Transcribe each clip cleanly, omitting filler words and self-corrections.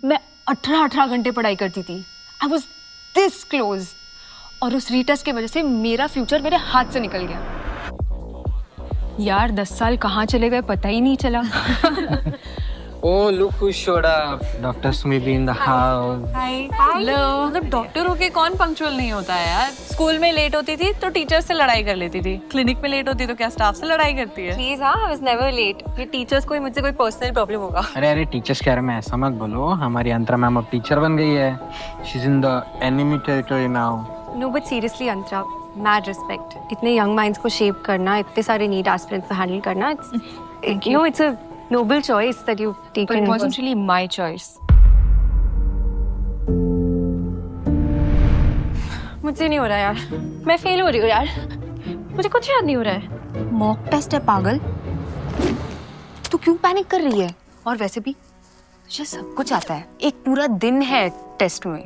मैं 18 घंटे पढ़ाई करती थी। आई वॉज दिस क्लोज, और उस रीटेस्ट की वजह से मेरा फ्यूचर मेरे हाथ से निकल गया। यार 10 साल कहाँ चले गए पता ही नहीं चला। Oh, look who showed up. Dr. Smith in the house. Hello. मतलब डॉक्टर होके कौन पंक्चुअल नहीं होता है यार। स्कूल में लेट होती थी तो टीचर से लड़ाई कर लेती थी, क्लिनिक में लेट होती तो क्या स्टाफ से लड़ाई करती है? प्लीज हाँ, आई वाज नेवर लेट। ये टीचर्स को मुझसे कोई पर्सनल प्रॉब्लम होगा। अरे टीचर्स के बारे में ऐसा मत बोलो। हमारी अंतरा मैम अब टीचर बन गई है। She is in the enemy territory now. No but seriously Antara, mad respect. इतने यंग माइंड्स को शेप करना, इतने सारे नीट एस्पिरेंट्स को हैंडल करना, it's a noble choice that you've taken. But it wasn't really my choice. मुझसे नहीं हो रहा यार, मैं फेल हो रही हूँ यार, मुझे कुछ याद नहीं हो रहा है। मॉक टेस्ट है पागल, तू क्यों पैनिक कर रही है? और वैसे भी तुझे सब कुछ आता है, एक पूरा दिन है टेस्ट में,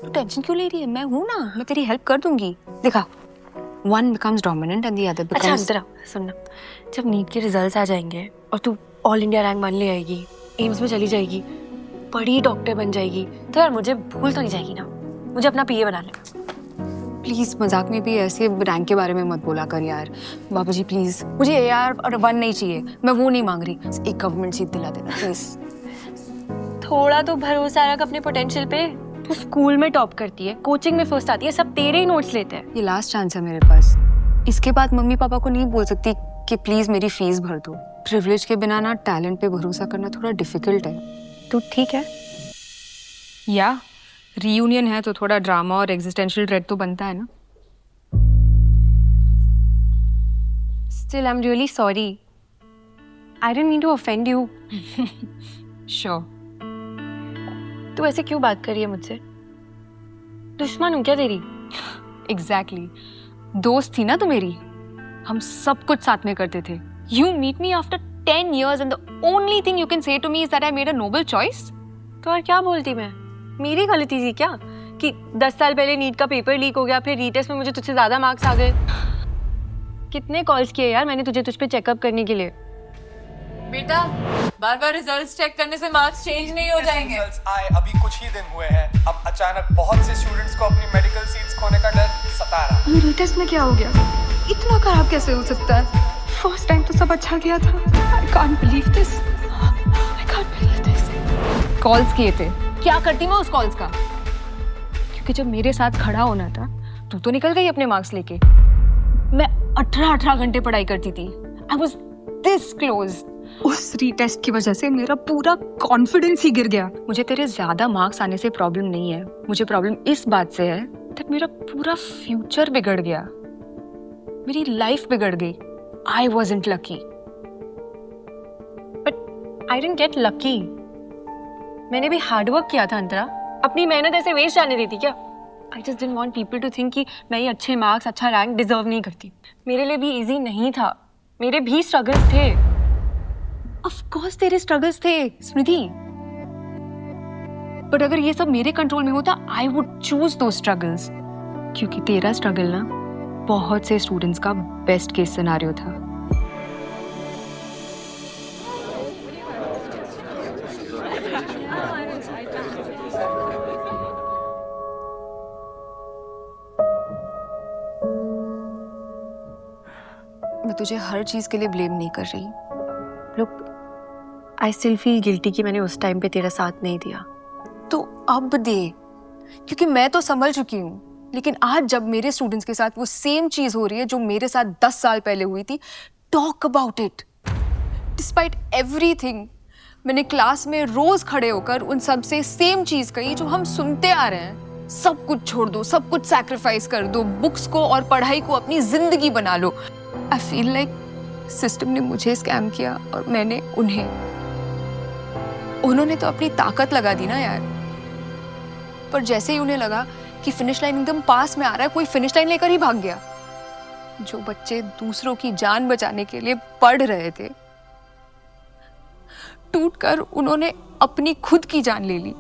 तू टेंशन क्यों ले रही है? मैं हूँ ना, मैं तेरी हेल्प कर दूंगी। देखा, one becomes dominant and the other becomes... अच्छा अंतरा सुनना, जब नीट के रिजल्ट्स आ जाएंगे और तू ऑल इंडिया रैंक मान ले आएगी, एम्स में चली जाएगी, बड़ी डॉक्टर बन जाएगी, तो यार मुझे भूल तो नहीं जाएगी ना? मुझे अपना पीए बना ले। प्लीज मजाक में भी ऐसे रैंक के बारे में मत बोला कर यार। बाबूजी प्लीज, मुझे AR और 1 नहीं चाहिए, मैं वो नहीं मांग रही, एक गवर्नमेंट सीट दिला देना प्लीज। थोड़ा तो भरोसा रख अपने पोटेंशियल पे। तू स्कूल में टॉप करती है, कोचिंग में फर्स्ट आती है, सब तेरे ही नोट्स लेते हैं। ये लास्ट चांस है मेरे पास, इसके बाद मम्मी पापा को नहीं बोल सकती कि प्लीज मेरी फीस भर दो। प्रिविलेज के बिना ना टैलेंट पे भरोसा करना थोड़ा डिफिकल्ट है। तू ठीक है? या रीयूनियन है तो थोड़ा ड्रामा और एग्जिस्टेंशियल ड्रेड तो बनता है ना। Still I am really sorry, I didn't mean to offend you. Sure. तू ऐसे क्यों बात कर रही है मुझसे? दुश्मन हूँ क्या तेरी? एग्जैक्टली, दोस्त थी ना तू मेरी, हम सब कुछ साथ में करते थे। You meet me after 10 years and the only thing you can say to me is that I made a noble choice? तो और क्या बोलती मैं? मेरी गलती थी क्या कि 10 साल पहले नीट का पेपर लीक हो गया, फिर रीटेस्ट में मुझे तुझसे ज्यादा मार्क्स आ गए? कितने कॉल्स किए यार मैंने तुझ पे चेकअप करने के लिए। बेटा बार बार रिजल्ट्स चेक करने से मार्क्स चेंज नहीं हो जाएंगे। रिजल्ट्स आए अभी कुछ ही दिन हुए हैं, अब अचानक बहुत से स्टूडेंट्स को अपनी मेडिकल सीट्स खोने का डर सता रहा है। रीटेस्ट में क्या हो गया? इतना खराब कैसे हो सकता है? फर्स्ट टाइम तो सब अच्छा गया था। I can't believe this. I can't believe this. Calls किए थे, क्या करती मैं उस कॉल्स का? क्योंकि जब मेरे साथ खड़ा होना था तू तो निकल गई अपने मार्क्स लेके। मैं 18 घंटे पढ़ाई करती थी। I was this close. उस रीटेस्ट की वजह से मेरा पूरा कॉन्फिडेंस ही गिर गया। मुझे तेरे ज्यादा मार्क्स आने से प्रॉब्लम नहीं है, मुझे प्रॉब्लम इस बात से है कि मेरा पूरा फ्यूचर बिगड़ गया, मेरी लाइफ बिगड़ गई। I wasn't lucky. But I didn't get lucky. मैंने भी हार्ड वर्क किया था अंतरा, अपनी मेहनत ऐसे वेस्ट जाने देती क्या? I just didn't want people to think कि मैं ये अच्छे मार्क्स, अच्छा रैंक डिजर्व नहीं करती। मेरे लिए भी इजी नहीं था, मेरे भी स्ट्रगल्स थे। Of course तेरे स्ट्रगल्स थे स्मृति, बट अगर ये सब मेरे कंट्रोल में होता I would choose those struggles. क्योंकि तेरा स्ट्रगल ना बहुत से स्टूडेंट्स का बेस्ट केस सिनेरियो था। मैं तुझे हर चीज के लिए ब्लेम नहीं कर रही। Look, I still feel guilty कि मैंने उस टाइम पे तेरा साथ नहीं दिया, तो अब दे, क्योंकि मैं तो संभल चुकी हूँ। लेकिन आज जब मेरे स्टूडेंट्स के साथ वो सेम चीज हो रही है जो मेरे साथ 10 साल पहले हुई थी, talk about it. Despite everything, मैंने क्लास में रोज खड़े होकर उन सब से सेम चीज कही जो हम सुनते आ रहे हैं। सब कुछ छोड़ दो, सब कुछ सैक्रिफाइस कर दो, बुक्स को और पढ़ाई को अपनी जिंदगी बना लो। आई फील लाइक सिस्टम ने मुझे स्कैम किया और मैंने उन्हें। उन्होंने तो अपनी ताकत लगा दी ना यार, पर जैसे ही उन्हें लगा कि फिनिश लाइन एकदम पास में आ रहा है, कोई फिनिश लाइन लेकर ही भाग गया। जो बच्चे दूसरों की जान बचाने के लिए पढ़ रहे थे, टूटकर उन्होंने अपनी खुद की जान ले ली।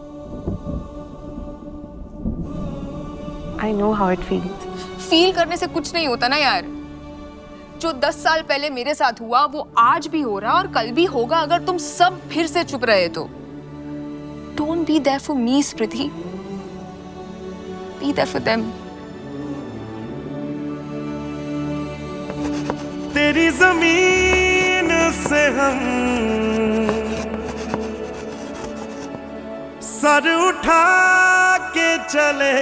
I know how it feels. Feel करने से कुछ नहीं होता ना यार। जो 10 साल पहले मेरे साथ हुआ वो आज भी हो रहा और कल भी होगा अगर तुम सब फिर से चुप रहे तो। Don't be there for me, Smriti. Be there for them. तेरी जमीन से हम सर उठा के चले